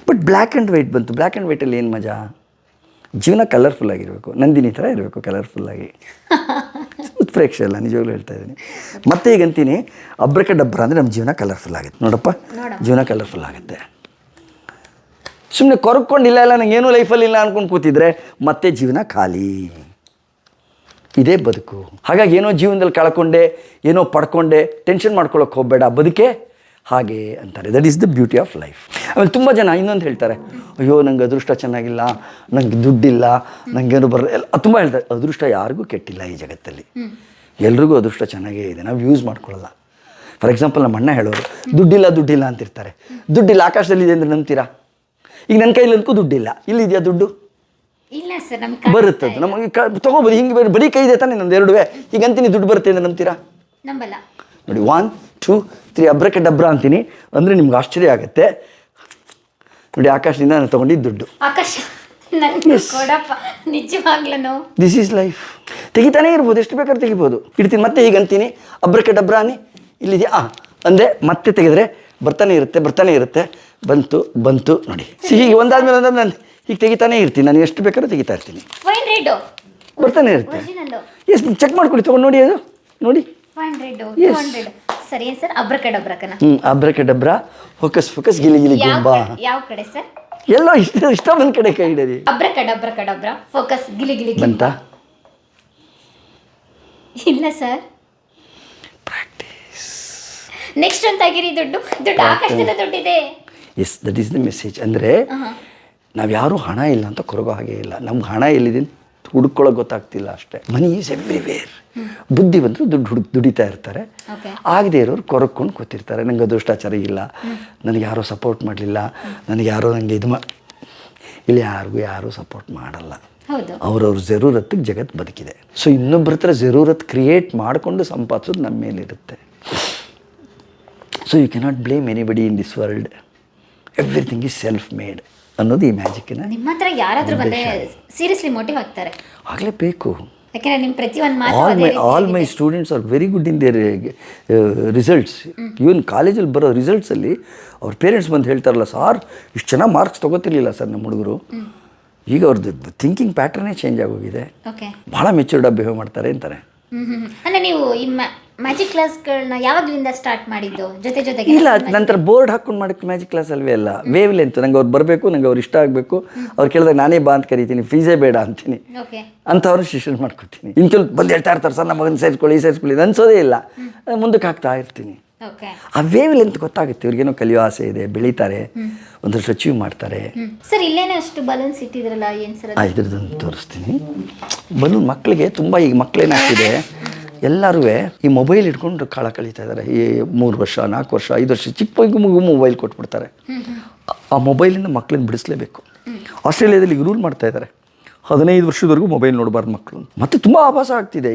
ಬಟ್ ಬ್ಲ್ಯಾಕ್ ಆ್ಯಂಡ್ ವೈಟ್ ಬಂತು. ಬ್ಲ್ಯಾಕ್ ಆ್ಯಂಡ್ ವೈಟಲ್ಲಿ ಏನು ಮಜಾ? ಜೀವನ ಕಲರ್ಫುಲ್ಲಾಗಿರಬೇಕು, ನಂದಿನಿ ಥರ ಇರಬೇಕು ಕಲರ್ಫುಲ್ಲಾಗಿ. ಉತ್ಪ್ರೇಕ್ಷೆ ಅಲ್ಲ, ನಿಜವಾಗ್ಲೂ ಹೇಳ್ತಾ ಇದ್ದೀನಿ. ಮತ್ತೆ ಈಗ ಅಂತೀನಿ, ಅಬ್ರಕ ಡಬ್ರ ಅಂದರೆ ನಮ್ಮ ಜೀವನ ಕಲರ್ಫುಲ್ ಆಗುತ್ತೆ. ನೋಡಪ್ಪ, ಜೀವನ ಕಲರ್ಫುಲ್ ಆಗುತ್ತೆ. ಸುಮ್ಮನೆ ಕೊರಕೊಂಡಿಲ್ಲ, ಇಲ್ಲ ನಂಗೇನೂ ಲೈಫಲ್ಲಿ ಇಲ್ಲ ಅಂದ್ಕೊಂಡು ಕೂತಿದ್ರೆ ಮತ್ತೆ ಜೀವನ ಖಾಲಿ. ಇದೇ ಬದುಕು. ಹಾಗಾಗಿ ಏನೋ ಜೀವನದಲ್ಲಿ ಕಳ್ಕೊಂಡೆ, ಏನೋ ಪಡ್ಕೊಂಡೆ ಟೆನ್ಷನ್ ಮಾಡ್ಕೊಳ್ಳೋಕೆ ಹೋಗಬೇಡ, ಬದುಕೆ ಹಾಗೆ ಅಂತಾರೆ. That is the beauty of life. ಆಮೇಲೆ ತುಂಬ ಜನ ಇನ್ನೊಂದು ಹೇಳ್ತಾರೆ, ಅಯ್ಯೋ ನಂಗೆ ಅದೃಷ್ಟ ಚೆನ್ನಾಗಿಲ್ಲ, ನಂಗೆ ದುಡ್ಡಿಲ್ಲ, ನನಗೇನು ಬರಲ್ಲ ಎಲ್ಲ ತುಂಬ ಹೇಳ್ತಾರೆ. ಅದೃಷ್ಟ ಯಾರಿಗೂ ಕೆಟ್ಟಿಲ್ಲ ಈ ಜಗತ್ತಲ್ಲಿ, ಎಲ್ರಿಗೂ ಅದೃಷ್ಟ ಚೆನ್ನಾಗೇ ಇದೆ, ನಾವು ಯೂಸ್ ಮಾಡ್ಕೊಳ್ಳಲ್ಲ. ಫಾರ್ ಎಕ್ಸಾಂಪಲ್ ನಮ್ಮ ಅಣ್ಣ ಹೇಳೋರು, ದುಡ್ಡಿಲ್ಲ ಅಂತಿರ್ತಾರೆ. ದುಡ್ಡಿಲ್ಲ ಆಕಾಶದಲ್ಲಿದೆ ಅಂದರೆ ನಂಬ್ತೀರಾ? ಈಗ ನನ್ನ ಕೈಲಿ ಅಂದ್ಕೂ ದುಡ್ಡಿಲ್ಲ, ಇಲ್ಲಿದೆಯಾ ದುಡ್ಡು? ಇಲ್ಲ ಸರ್, ನಮ್ಗೆ ಬರುತ್ತದೆ. ನಮಗೆ ತೊಗೋಬೋದು, ಹಿಂಗೆ ಬರೀ ಕೈ ಇದೆ ತಾನೆ ನಂದು ಎರಡುವೆ. ಈಗ ಅಂತೀನಿ ದುಡ್ಡು ಬರುತ್ತೆ ಅಂದರೆ ನಂಬ್ತೀರಾ? ನಂಬಲ್ಲ. ನೋಡಿ, 1 2 3 ಅಬ್ರಕ್ಕೆ ಡಬ್ರ ಅಂತೀನಿ ಅಂದರೆ ನಿಮ್ಗೆ ಆಶ್ಚರ್ಯ ಆಗುತ್ತೆ. ನೋಡಿ, ಆಕಾಶದಿಂದ ನಾನು ತೊಗೊಂಡಿದ್ದು ದುಡ್ಡು. ಆಕಾಶ ನನ್ಗೆ ಕೊಡಪ್ಪ ನಿಜವಾಗ್ಲೂ. This is life. ತೆಗಿತಾನೇ ಇರ್ಬೋದು, ಎಷ್ಟು ಬೇಕಾದ್ರೂ ತೆಗಿಬೋದು. ಇಡ್ತೀನಿ ಮತ್ತೆ ಹೀಗೆ ಅಂತೀನಿ, ಅಬ್ರಕ್ಕೆ ಡಬ್ರಾನಿ ಇಲ್ಲಿದೆಯಾ ಅಂದರೆ ಮತ್ತೆ ತೆಗೆದ್ರೆ ಬರ್ತಾನೆ ಇರುತ್ತೆ. ಬಂತು ನೋಡಿ. ಹೀಗೆ ಒಂದಾದ್ಮೇಲೆ ಒಂದಾದ್ಮೇಲೆ ನಾನು ಹೀಗೆ ತೆಗಿತಾನೇ ಇರ್ತೀನಿ. ನಾನು ಎಷ್ಟು ಬೇಕಾದ್ರೂ ತೆಗಿತಾ ಇರ್ತೀನಿ. ಫೈನ್ ರೆಡ್ ಬರ್ತಾನೆ ಇರುತ್ತೆ. ಎಸ್ ಚೆಕ್ ಮಾಡ್ಕೊಳ್ಳಿ, ತೊಗೊಂಡು ನೋಡಿ, ಅದು ನೋಡಿ. Fine red 200. ಸರಿ ಸರ್. ಅಬ್ರಕಡಬ್ರಕನ. ಅಬ್ರಕಡಬ್ರಾ, ಫೋಕಸ್ ಗಿಲಿ ಗುಂಬಾ. ಯಾವ ಕಡೆ ಸರ್? ಎಲ್ಲೋ ಇಷ್ಟ ಬಂದ ಕಡೆ ಕೈ ಇಡರಿ. ಅಬ್ರಕಡಬ್ರ ಫೋಕಸ್ ಗಿಲಿ ಬಂತ? ಇಲ್ಲ ಸರ್. ಪ್ರಾಕ್ಟೀಸ್. ನೆಕ್ಸ್ಟ್ ಅಂತ ಆಗಿರಿ. ದುಡ್ಡು ಆಕಾಶದಿಂದ ದುಡ್ಡಿದೆ. Yes, that is the message. ಅಂದರೆ ನಾವು ಯಾರೂ ಹಣ ಇಲ್ಲ ಅಂತ ಕೊರಗೋ ಹಾಗೆ ಇಲ್ಲ. ನಮ್ಗೆ ಹಣ ಎಲ್ಲಿದೆ ಹುಡುಕೊಳ್ಳೋಕೆ ಗೊತ್ತಾಗ್ತಿಲ್ಲ ಅಷ್ಟೇ. Money is everywhere. ಬುದ್ಧಿವಂತರು ದುಡಿತಾ ಇರ್ತಾರೆ. ಆಗದೆ ಇರೋರು ಕೊರಕೊಂಡು ಕೂತಿರ್ತಾರೆ. ನನಗೆ ಅದೃಷ್ಟಾಚಾರ ಇಲ್ಲ, ನನಗೆ ಯಾರೂ ಸಪೋರ್ಟ್ ಮಾಡಲಿಲ್ಲ, ನನಗೆ ಯಾರೋ ನನಗೆ ಇಲ್ಲಿ ಯಾರೂ ಸಪೋರ್ಟ್ ಮಾಡಲ್ಲ. ಅವ್ರವ್ರ ಜರೂರತ್ತಿಗೆ ಜಗತ್ತು ಬದುಕಿದೆ. ಸೊ ಇನ್ನೊಬ್ಬರ ಹತ್ರ ಜರೂರತ್ ಕ್ರಿಯೇಟ್ ಮಾಡಿಕೊಂಡು ಸಂಪಾದಿಸೋದು ನಮ್ಮ ಮೇಲಿರುತ್ತೆ. So you cannot blame anybody in this world. Everything is self made ಅನ್ನೋದು ಈ ಮ್ಯಾಜಿಕ್ಕಿನ. ನಿಮ್ಮ ಹತ್ರ ಯಾರಾದರೂ ಬಂದರೆ ಸೀರಿಯಸ್ಲಿ ಮೋಟಿವ್ ಆಗ್ತಾರೆ. ಆಗಲೇಬೇಕು. ಯಾಕೆಂದರೆ ನಿಮ್ಮ ಪ್ರತಿಯೊಂದು ಮಾತು all my students are very good in their results. Even ಕಾಲೇಜಲ್ಲಿ ಬರೋ ರಿಸಲ್ಟ್ಸಲ್ಲಿ ಅವ್ರ ಪೇರೆಂಟ್ಸ್ ಬಂದು ಹೇಳ್ತಾರಲ್ಲ, ಸಾರ್ ಇಷ್ಟು ಚೆನ್ನಾಗಿ ಮಾರ್ಕ್ಸ್ ತೊಗೋತಿರ್ಲಿಲ್ಲ ಸರ್ ನಮ್ಮ ಹುಡುಗರು. ಈಗ ಅವ್ರದ್ದು ಥಿಂಕಿಂಗ್ ಪ್ಯಾಟರ್ನೇ ಚೇಂಜ್ ಆಗೋಗಿದೆ, ಭಾಳ ಮೆಚ್ಯೂರ್ಡಾಗಿ ಬಿಹೇವ್ ಮಾಡ್ತಾರೆ ಅಂತಾರೆ. ಅಂದರೆ ನೀವು ಈ ಮ್ಯಾಜಿಕ್ ಕ್ಲಾಸ್ಗಳನ್ನ ಯಾವಾಗಲಿಂದ ಸ್ಟಾರ್ಟ್ ಮಾಡಿದ್ದು? ಜೊತೆಗೆ ಇಲ್ಲ, ನಂತರ ಬೋರ್ಡ್ ಹಾಕ್ಕೊಂಡು ಮಾಡೋಕ್ಕೆ ಮ್ಯಾಜಿಕ್ ಕ್ಲಾಸ್ ಅಲ್ವೇ ಅಲ್ಲ, ವೇವ್ ಲೆಂತ್. ನಂಗೆ ಅವ್ರು ಬರಬೇಕು, ನಂಗೆ ಅವ್ರು ಇಷ್ಟ ಆಗಬೇಕು, ಅವ್ರು ಕೇಳಿದಾಗ ನಾನೇ ಬಾ ಅಂತ ಕರಿತೀನಿ, ಫೀಸೇ ಬೇಡ ಅಂತೀನಿ, ಅಂಥವ್ರು ಶಿಷ್ಯನ್ ಮಾಡ್ಕೊತೀನಿ. ಇನ್ನು ಕೆಲವು ಬಂದು ಹೇಳ್ತಾ ಇರ್ತಾರೆ, ಸರ್ ನಮ್ಮ ಮಗನ ಸೇರಿಸ್ಕೊಳ್ಳಿ ಅನ್ಸೋದೇ ಇಲ್ಲ, ಮುಂದಕ್ಕೆ ಹಾಕ್ತಾ ಇರ್ತೀನಿ. ಆ ವೇವ್ ಲೆಂತ್ ಗೊತ್ತಾಗುತ್ತೆ, ಇವ್ರಿಗೇನೋ ಕಲಿಯೋ ಆಸೆ ಇದೆ, ಬೆಳೀತಾರೆ, ಒಂದಷ್ಟು ಅಚೀವ್ ಮಾಡ್ತಾರೆ. ಸರ್ ಇಲ್ಲೇನೋ ಅಷ್ಟು ಬಲೂನ್ಸ್ ಇಟ್ಟಿದ್ರಲ್ಲ, ಏನು ಸರ್? ಇದ್ರದ್ದನ್ನು ತೋರಿಸ್ತೀನಿ. ಬಲೂನ್ ಮಕ್ಕಳಿಗೆ ತುಂಬ, ಈಗ ಮಕ್ಕಳೇನಾಗ್ತಿದೆ ಎಲ್ಲರೂ ಈ ಮೊಬೈಲ್ ಇಟ್ಕೊಂಡು ಕಾಲ ಕಳೀತಾ ಇದ್ದಾರೆ. ಈ 3 ವರ್ಷ 4 ವರ್ಷ 5 ವರ್ಷ ಚಿಕ್ಕ ಮಗು ಮೊಬೈಲ್ ಕೊಟ್ಬಿಡ್ತಾರೆ. ಆ ಮೊಬೈಲಿಂದ ಮಕ್ಕಳನ್ನ ಬಿಡಿಸ್ಲೇಬೇಕು. ಆಸ್ಟ್ರೇಲಿಯಾದಲ್ಲಿ ಈಗ ರೂಲ್ ಮಾಡ್ತಾ ಇದ್ದಾರೆ, 15 ವರ್ಷದವರೆಗೂ ಮೊಬೈಲ್ ನೋಡಬಾರ್ದು ಮಕ್ಕಳು. ಮತ್ತು ತುಂಬ ಆಭಾಸ ಆಗ್ತಿದೆ.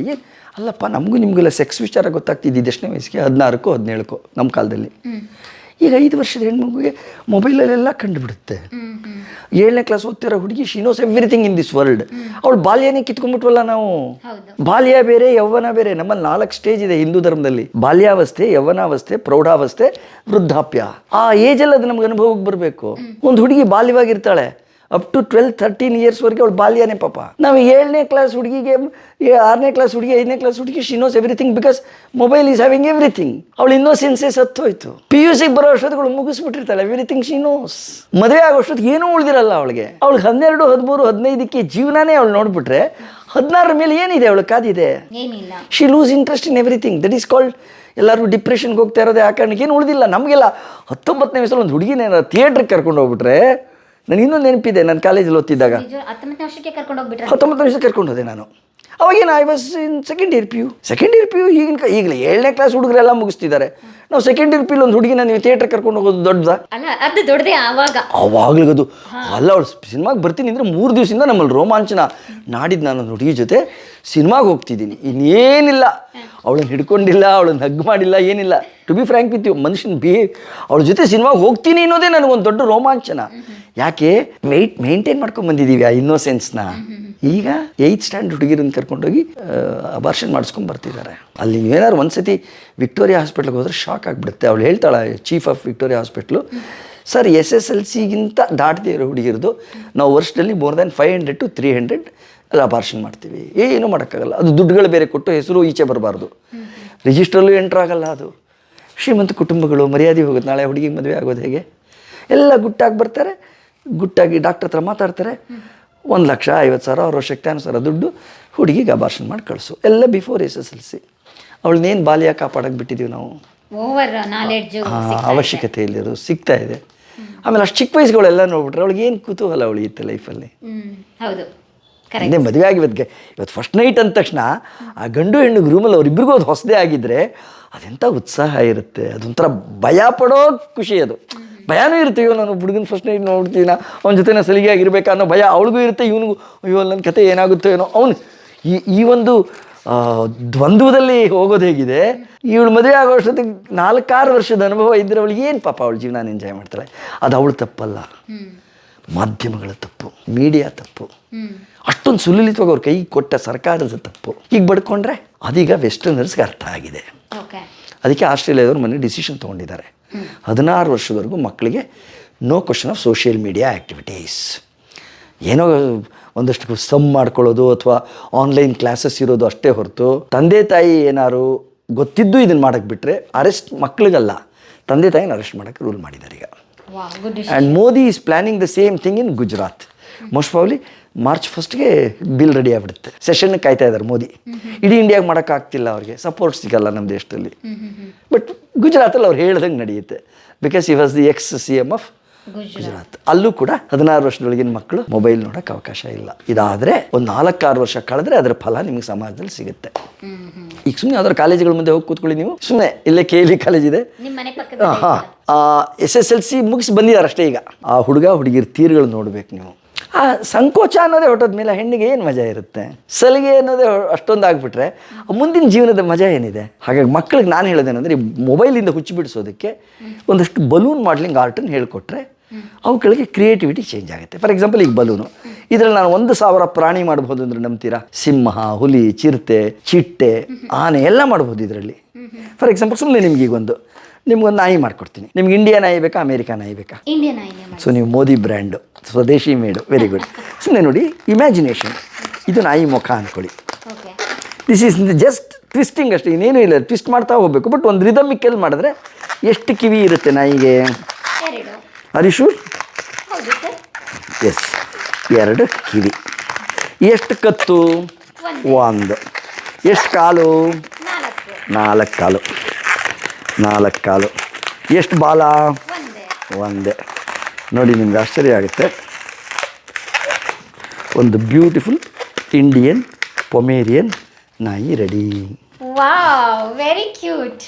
ಅಲ್ಲಪ್ಪ, ನಮಗೂ ನಿಮಗೆಲ್ಲ ಸೆಕ್ಸ್ ವಿಚಾರ ಗೊತ್ತಾಗ್ತಿದ್ದು ಇದೆಷ್ಟನೇ ವಯಸ್ಸಿಗೆ? 16 17 ನಮ್ಮ ಕಾಲದಲ್ಲಿ. ಈಗ 5 ವರ್ಷದ ಹೆಣ್ಮಗುಗೆ ಮೊಬೈಲಲ್ಲೆಲ್ಲ ಕಂಡುಬಿಡುತ್ತೆ. 7ನೇ ಕ್ಲಾಸ್ ಓದ್ತಿರೋ ಹುಡುಗಿ, she knows everything in this world. ಅವಳು ಬಾಲ್ಯನೇ ಕಿತ್ಕೊಂಡ್ಬಿಟ್ವಲ್ಲ ನಾವು. ಬಾಲ್ಯ ಬೇರೆ, ಯೌವನ ಬೇರೆ. ನಮ್ಮಲ್ಲಿ 4 ಸ್ಟೇಜ್ ಇದೆ ಹಿಂದೂ ಧರ್ಮದಲ್ಲಿ: ಬಾಲ್ಯಾವಸ್ಥೆ, ಯೌವನಾವಸ್ಥೆ, ಪ್ರೌಢಾವಸ್ಥೆ, ವೃದ್ಧಾಪ್ಯ. ಆ ಏಜಲ್ಲಿ ಅದು ನಮ್ಗೆ ಅನುಭವಕ್ಕೆ ಬರಬೇಕು. ಒಂದು ಹುಡುಗಿ ಬಾಲ್ಯವಾಗಿರ್ತಾಳೆ, ಅಪ್ ಟು 12-13 ಇಯರ್ಸ್ವರೆಗೆ ಅವಳು ಬಾಲ್ಯನೇ ಪಾಪ. ನಾವು 7ನೇ ಕ್ಲಾಸ್ ಹುಡುಗಿಗೆ, 6ನೇ ಕ್ಲಾಸ್ ಹುಡುಗಿ, 5ನೇ ಕ್ಲಾಸ್ ಹುಡುಗಿ, she knows everything because mobile is having everything. ಅವಳು ಇನ್ನೋಸೆನ್ಸೇ ಸತ್ತೋಯ್ತು. PUC ಬರೋ ಅಷ್ಟೊತ್ತಿಗೆ ಮುಗಿಸ್ಬಿಟ್ಟಿರ್ತಾಳೆ, ಎವ್ರಿಥಿಂಗ್ ಶಿ ನೋಸ್. ಮದುವೆ ಆಗೋ ಅಷ್ಟೊತ್ತಿಗೆ ಏನೂ ಉಳಿದಿರಲ್ಲ ಅವಳಿಗೆ. ಅವಳಿಗೆ 12, 13, 15ಕ್ಕೆ ಜೀವನನೇ ಅವಳು ನೋಡ್ಬಿಟ್ರೆ 16 ಮೇಲೆ ಏನಿದೆ ಅವಳು ಕಾದಿದೆ? She lose interest in everything. That is called, ಎಲ್ಲರೂ ಡಿಪ್ರೆಷನ್ಗೆ ಹೋಗ್ತಾ ಇರೋದೇ ಆ ಕಾರಣಕ್ಕೆ. ಏನು ಉಳಿದಿಲ್ಲ ನಮಗೆಲ್ಲ. 19ನೇ ವಯಸ್ಸಲ್ಲಿ ಒಂದು ಹುಡುಗಿನ ಥಿಯೇಟ್ರಿಗೆ ಕರ್ಕೊಂಡು ಹೋಗ್ಬಿಟ್ರೆ, ನನಗೆ ಇನ್ನೊಂದು ನೆನಪಿದೆ, ನಾನು ಕಾಲೇಜಲ್ಲಿ ಓದ್ತಿದ್ದಾಗ 19ನೇ ವರ್ಷಕ್ಕೆ ಕರ್ಕೊಂಡು ಹೋದೆ ನಾನು. ಅವಾಗೇನು I was in second year P U. ಈಗಲೇ 7ನೇ ಕ್ಲಾಸ್ ಹುಡುಗರೆಲ್ಲ ಮುಗಿಸ್ತಿದ್ದಾರೆ. ನಾವು ಸೆಕೆಂಡ್ ಇಯರ್ ಪಿ ಯು ಒಂದು ಹುಡುಗಿನ ನೀವು ಥಿಯೇಟ್ರ್ ಕರ್ಕೊಂಡು ಹೋಗೋದು ದೊಡ್ಡದಾ? ಅವಾಗಲದು ಅಲ್ಲ. ಅವಳು ಸಿನಿಮಾಗೆ ಬರ್ತೀನಿ ಅಂದರೆ 3 ದಿವಸದಿಂದ ನಮ್ಮಲ್ಲಿ ರೋಮಾಂಚನ. ನಾಡಿದ್ದು ನಾನು ಹುಡುಗಿ ಜೊತೆ ಸಿನಿಮಾಗೆ ಹೋಗ್ತಿದ್ದೀನಿ, ಇನ್ನೇನಿಲ್ಲ. ಅವಳನ್ನ ಹಿಡ್ಕೊಂಡಿಲ್ಲ, ಅವಳನ್ನ ಹಗ್ ಮಾಡಿಲ್ಲ, ಏನಿಲ್ಲ. To be frank with you, ಮನುಷ್ಯನ ಅವಳ ಜೊತೆ ಸಿನಿಮಾಗೆ ಹೋಗ್ತೀನಿ ಅನ್ನೋದೇ ನನಗೊಂದು ದೊಡ್ಡ ರೋಮಾಂಚನ. ಯಾಕೆ ಮೇಂಟೈನ್ ಮಾಡ್ಕೊಂಡು ಬಂದಿದ್ದೀವಿ ಆ ಇನ್ನೋಸೆನ್ಸ್ನ. ಈಗ 8th ಸ್ಟ್ಯಾಂಡರ್ಡ್ ಹುಡುಗಿರನ್ನ ಕರ್ಕೊಂಡೋಗಿ ಅಬಾರ್ಷನ್ ಮಾಡಿಸ್ಕೊಂಡು ಬರ್ತಿದ್ದಾರೆ. ಅಲ್ಲಿ ನೀವೇನಾದ್ರು ಒಂದ್ಸತಿ ವಿಕ್ಟೋರಿಯಾ ಹಾಸ್ಪಿಟ್ಲಿಗೆ ಹೋದ್ರೆ ಶಾಕ್ ಆಗಿಬಿಡುತ್ತೆ. ಅವಳು ಹೇಳ್ತಾಳೆ, chief of Victoria hospital, sir SSLCಗಿಂತ ದಾಟದೇ ಇರೋ ಹುಡುಗಿರೋದು ನಾವು ವರ್ಷದಲ್ಲಿ more than 500 to 300 ಅಲ್ಲಿ ಅಬಾರ್ಷನ್ ಮಾಡ್ತೀವಿ. ಏನೂ ಮಾಡೋಕ್ಕಾಗಲ್ಲ. ಅದು ದುಡ್ಡುಗಳು ಬೇರೆ ಕೊಟ್ಟು ಹೆಸರು ಈಚೆ ಬರಬಾರ್ದು, ರಿಜಿಸ್ಟ್ರಲ್ಲೂ ಎಂಟ್ರ್ ಆಗಲ್ಲ. ಅದು ಶ್ರೀಮಂತ ಕುಟುಂಬಗಳು, ಮರ್ಯಾದೆ ಹೋಗುತ್ತೆ. ನಾಳೆ ಹುಡುಗಿಗೆ ಮದುವೆ ಆಗೋದು ಹೇಗೆ? ಎಲ್ಲ ಗುಟ್ಟಾಗಿ ಬರ್ತಾರೆ, ಗುಟ್ಟಾಗಿ ಡಾಕ್ಟರ್ ಹತ್ರ ಮಾತಾಡ್ತಾರೆ. 1,50,000 ಅವ್ರ ಶಕ್ತಾನುಸಾರ ದುಡ್ಡು ಹುಡುಗಿಗೆ ಅಬಾರ್ಷನ್ ಮಾಡಿ ಕಳಿಸು. ಎಲ್ಲ ಬಿಫೋರ್ SSLC. ಅವಳನ್ನೇನು ಬಾಲ್ಯ ಕಾಪಾಡಕ್ಕೆ ಬಿಟ್ಟಿದ್ದೀವಿ ನಾವು. ಅವಶ್ಯಕತೆ ಇಲ್ಲಿರೋದು ಸಿಗ್ತಾ ಇದೆ. ಆಮೇಲೆ ಅಷ್ಟು ಚಿಕ್ಕ ವಯಸ್ಸುಗಳೆಲ್ಲ ನೋಡ್ಬಿಟ್ರೆ ಅವಳಿಗೆ ಏನು ಕುತೂಹಲ ಉಳಿಯುತ್ತೆ ಲೈಫಲ್ಲಿ. ಅದೇ ಮದುವೆ ಆಗಿವತ್ತಿಗೆ ಇವತ್ತು ಫಸ್ಟ್ ನೈಟ್ ಅಂದ ತಕ್ಷಣ ಆ ಗಂಡು ಹೆಣ್ಣು ರೂಮಲ್ಲಿ ಅವರಿಬ್ಬರಿಗೂ ಅದು ಹೊಸದೇ ಆಗಿದ್ದರೆ ಅದೆಂಥ ಉತ್ಸಾಹ ಇರುತ್ತೆ. ಅದೊಂಥರ ಭಯ ಪಡೋ ಖುಷಿ. ಅದು ಭಯನೂ ಇರುತ್ತೆ. ಅಯ್ಯೋ ನಾನು ಹುಡುಗನ ಫಸ್ಟ್ ನೈಟ್ ನೋಡ್ತೀನ, ಅವನ ಜೊತೆ ನಾನು ಸಲಿಗೆ ಆಗಿರ್ಬೇಕಾ ಅನ್ನೋ ಭಯ ಅವಳಿಗೂ ಇರುತ್ತೆ, ಇವನಿಗೂ ಅಯ್ಯೋ ನನ್ನ ಕತೆ ಏನಾಗುತ್ತೋ ಏನೋ. ಅವನು ಈ ಒಂದು ದ್ವಂದ್ವದಲ್ಲಿ ಹೋಗೋದು ಹೇಗಿದೆ. ಇವಳು ಮದುವೆ ಆಗೋ ಅಷ್ಟೊತ್ತಿಗೆ 4-6 ವರ್ಷದ ಅನುಭವ ಇದ್ದರೆ ಅವಳಿಗೆ ಏನು ಪಾಪ ಅವಳ ಜೀವನ ಎಂಜಾಯ್ ಮಾಡ್ತಾಳೆ. ಅದು ಅವಳು ತಪ್ಪಲ್ಲ. ಮಾಧ್ಯಮಗಳ ತಪ್ಪು, ಮೀಡಿಯಾ ತಪ್ಪು, ಅಷ್ಟೊಂದು ಸುಲಲಿತವಾಗಿ ಅವ್ರ ಕೈ ಕೊಟ್ಟ ಸರ್ಕಾರದ ತಪ್ಪು. ಈಗ ಬಡ್ಕೊಂಡ್ರೆ ಅದೀಗ ವೆಸ್ಟರ್ನರ್ಸ್ಗೆ ಅರ್ಥ ಆಗಿದೆ. ಅದಕ್ಕೆ ಆಸ್ಟ್ರೇಲಿಯಾದವ್ರು ಮೊನ್ನೆ ಡಿಸಿಷನ್ ತೊಗೊಂಡಿದ್ದಾರೆ, 16 ವರ್ಷದವರೆಗೂ ಮಕ್ಕಳಿಗೆ no question of social media activities. ಏನೋ ಒಂದಷ್ಟು ಸಮ್ ಮಾಡ್ಕೊಳ್ಳೋದು ಅಥವಾ ಆನ್ಲೈನ್ ಕ್ಲಾಸಸ್ ಇರೋದು ಅಷ್ಟೇ ಹೊರತು, ತಂದೆ ತಾಯಿ ಏನಾದ್ರು ಗೊತ್ತಿದ್ದು ಇದನ್ನು ಮಾಡೋಕ್ಕೆ ಬಿಟ್ಟರೆ ಅರೆಸ್ಟ್, ಮಕ್ಕಳಿಗಲ್ಲ ತಂದೆ ತಾಯಿನ ಅರೆಸ್ಟ್ ಮಾಡೋಕ್ಕೆ ರೂಲ್ ಮಾಡಿದ್ದಾರೆ ಈಗ. And Modi is planning the same thing in Gujarat. Most probably March 1ಗೆ ಬಿಲ್ ರೆಡಿ ಆಗಿಬಿಡುತ್ತೆ. ಸೆಷನ್ ಕಾಯ್ತಾ ಇದ್ದಾರೆ ಮೋದಿ. ಇಡೀ ಇಂಡಿಯಾಗೆ ಮಾಡೋಕ್ಕಾಗ್ತಿಲ್ಲ, ಅವ್ರಿಗೆ ಸಪೋರ್ಟ್ ಸಿಗಲ್ಲ ನಮ್ಮ ದೇಶದಲ್ಲಿ. ಬಟ್ ಗುಜರಾತಲ್ಲಿ ಅವ್ರು ಹೇಳ್ದಂಗೆ ನಡೆಯುತ್ತೆ, ಬಿಕಾಸ್ ಈ was the X CM of Gujarat. ಅಲ್ಲೂ ಕೂಡ 16 ವರ್ಷದೊಳಗಿನ ಮಕ್ಕಳು ಮೊಬೈಲ್ ನೋಡೋಕ್ಕೆ ಅವಕಾಶ ಇಲ್ಲ. ಇದಾದರೆ ಒಂದು 4-6 ವರ್ಷ ಕಳೆದ್ರೆ ಅದರ ಫಲ ನಿಮಗೆ ಸಮಾಜದಲ್ಲಿ ಸಿಗುತ್ತೆ. ಈಗ ಸುಮ್ಮನೆ ಯಾವ್ದಾದ್ರು ಕಾಲೇಜುಗಳ ಮುಂದೆ ಹೋಗಿ ಕೂತ್ಕೊಳ್ಳಿ ನೀವು, ಸುಮ್ಮನೆ ಇಲ್ಲೇ KLE ಕಾಲೇಜ್ ಇದೆ, SSLC ಮುಗಿಸಿ ಬಂದಿದ್ದಾರೆ ಅಷ್ಟೇ. ಈಗ ಆ ಹುಡುಗ ಹುಡುಗಿರ ತೀರ್ಗಳು ನೋಡ್ಬೇಕು ನೀವು. ಆ ಸಂಕೋಚ ಅನ್ನೋದೇ ಹೊಟ್ಟೋದ ಮೇಲೆ ಹೆಣ್ಣಿಗೆ ಏನು ಮಜಾ ಇರುತ್ತೆ, ಸಲಿಗೆ ಅನ್ನೋದೇ ಅಷ್ಟೊಂದು ಆಗಿಬಿಟ್ರೆ ಮುಂದಿನ ಜೀವನದ ಮಜಾ ಏನಿದೆ? ಹಾಗಾಗಿ ಮಕ್ಕಳಿಗೆ ನಾನು ಹೇಳೋದೇನೆಂದರೆ, ಈ ಮೊಬೈಲಿಂದ ಹುಚ್ಚು ಬಿಡಿಸೋದಕ್ಕೆ ಒಂದಷ್ಟು ಬಲೂನ್ ಮಾಡ್ಲಿಂಗ್ ಆರ್ಟನ್ನು ಹೇಳಿಕೊಟ್ರೆ ಅವುಗಳಿಗೆ ಕ್ರಿಯೇಟಿವಿಟಿ ಚೇಂಜ್ ಆಗುತ್ತೆ. ಫಾರ್ ಎಕ್ಸಾಂಪಲ್, ಈಗ ಬಲೂನು ಇದರಲ್ಲಿ ನಾನು 1000 ಪ್ರಾಣಿ ಮಾಡ್ಬೋದು ಅಂದ್ರೆ ನಂಬ್ತೀರಾ? ಸಿಂಹ, ಹುಲಿ, ಚಿರತೆ, ಚಿಟ್ಟೆ, ಆನೆ ಎಲ್ಲ ಮಾಡ್ಬೋದು ಇದರಲ್ಲಿ. ಫಾರ್ ಎಕ್ಸಾಂಪಲ್, ಸುಮ್ಮನೆ ನಿಮ್ಗೀಗೊಂದು ನಾಯಿ ಮಾಡ್ಕೊಡ್ತೀನಿ. ನಿಮ್ಗೆ ಇಂಡಿಯಾ ನಾಯಿ ಬೇಕಾ, ಅಮೇರಿಕಾ ನಾಯಿ ಬೇಕಾ? ಸೊ ನೀವು ಮೋದಿ ಬ್ರ್ಯಾಂಡು, ಸ್ವದೇಶಿ ಮೇಡು, ವೆರಿ ಗುಡ್. ಸುಮ್ಮನೆ ನೋಡಿ, ಇಮ್ಯಾಜಿನೇಷನ್, ಇದು ನಾಯಿ ಮುಖ ಅಂದ್ಕೊಳ್ಳಿ. ದಿಸ್ ಈಸ್ ಜಸ್ಟ್ ಟ್ವಿಸ್ಟಿಂಗ್ ಅಷ್ಟೇ, ಇನ್ನೇನು ಇಲ್ಲ, ಟ್ವಿಸ್ಟ್ ಮಾಡ್ತಾ ಹೋಗಬೇಕು. ಬಟ್ ಒಂದು ರಿದಮಿಕಲ್ಲಿ ಮಾಡಿದ್ರೆ ಎಷ್ಟು ಕಿವಿ ಇರುತ್ತೆ ನಾಯಿಗೆ? ಹರೀಶು? ಎಸ್, 2 ಕಿವಿ. ಎಷ್ಟು ಕತ್ತು? 1. ಎಷ್ಟು ಕಾಲು? 4 ಕಾಲು. 4 ಕಾಲು. ಎಷ್ಟು ಬಾಲ? 1. ನೋಡಿ, ನಿಮ್ಗೆ ಆಶ್ಚರ್ಯ ಆಗುತ್ತೆ. ಒಂದು ಬ್ಯೂಟಿಫುಲ್ ಇಂಡಿಯನ್ ಪೊಮೇರಿಯನ್ ನಾಯಿ ರೆಡಿ. Wow, very cute.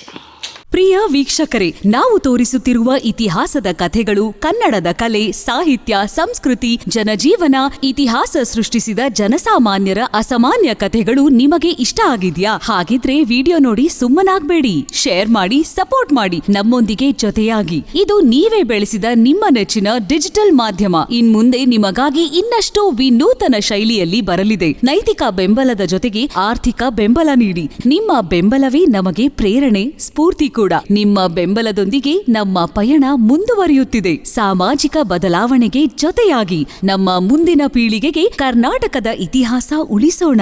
ಪ್ರಿಯ ವೀಕ್ಷಕರೇ, ನಾವು ತೋರಿಸುತ್ತಿರುವ ಇತಿಹಾಸದ ಕಥೆಗಳು ಕನ್ನಡದ ಕಲೆ, ಸಾಹಿತ್ಯ, ಸಂಸ್ಕೃತಿ, ಜನಜೀವನ, ಇತಿಹಾಸ ಸೃಷ್ಟಿಸಿದ ಜನಸಾಮಾನ್ಯರ ಅಸಾಮಾನ್ಯ ಕಥೆಗಳು ನಿಮಗೆ ಇಷ್ಟ ಆಗಿದ್ಯಾ? ಹಾಗಿದ್ರೆ ವಿಡಿಯೋ ನೋಡಿ ಸುಮ್ಮನಾಗ್ಬೇಡಿ, ಶೇರ್ ಮಾಡಿ, ಸಪೋರ್ಟ್ ಮಾಡಿ, ನಮ್ಮೊಂದಿಗೆ ಜೊತೆಯಾಗಿ. ಇದು ನೀವೇ ಬೆಳೆಸಿದ ನಿಮ್ಮ ನೆಚ್ಚಿನ ಡಿಜಿಟಲ್ ಮಾಧ್ಯಮ. ಇನ್ಮುಂದೆ ನಿಮಗಾಗಿ ಇನ್ನಷ್ಟು ವಿನೂತನ ಶೈಲಿಯಲ್ಲಿ ಬರಲಿದೆ. ನೈತಿಕ ಬೆಂಬಲದ ಜೊತೆಗೆ ಆರ್ಥಿಕ ಬೆಂಬಲ ನೀಡಿ. ನಿಮ್ಮ ಬೆಂಬಲವೇ ನಮಗೆ ಪ್ರೇರಣೆ, ಸ್ಫೂರ್ತಿ ಕೂಡ. ನಿಮ್ಮ ಬೆಂಬಲದೊಂದಿಗೆ ನಮ್ಮ ಪಯಣ ಮುಂದುವರಿಯುತ್ತಿದೆ. ಸಾಮಾಜಿಕ ಬದಲಾವಣೆಗೆ ಜೊತೆಯಾಗಿ ನಮ್ಮ ಮುಂದಿನ ಪೀಳಿಗೆಗೆ ಕರ್ನಾಟಕದ ಇತಿಹಾಸ ಉಳಿಸೋಣ.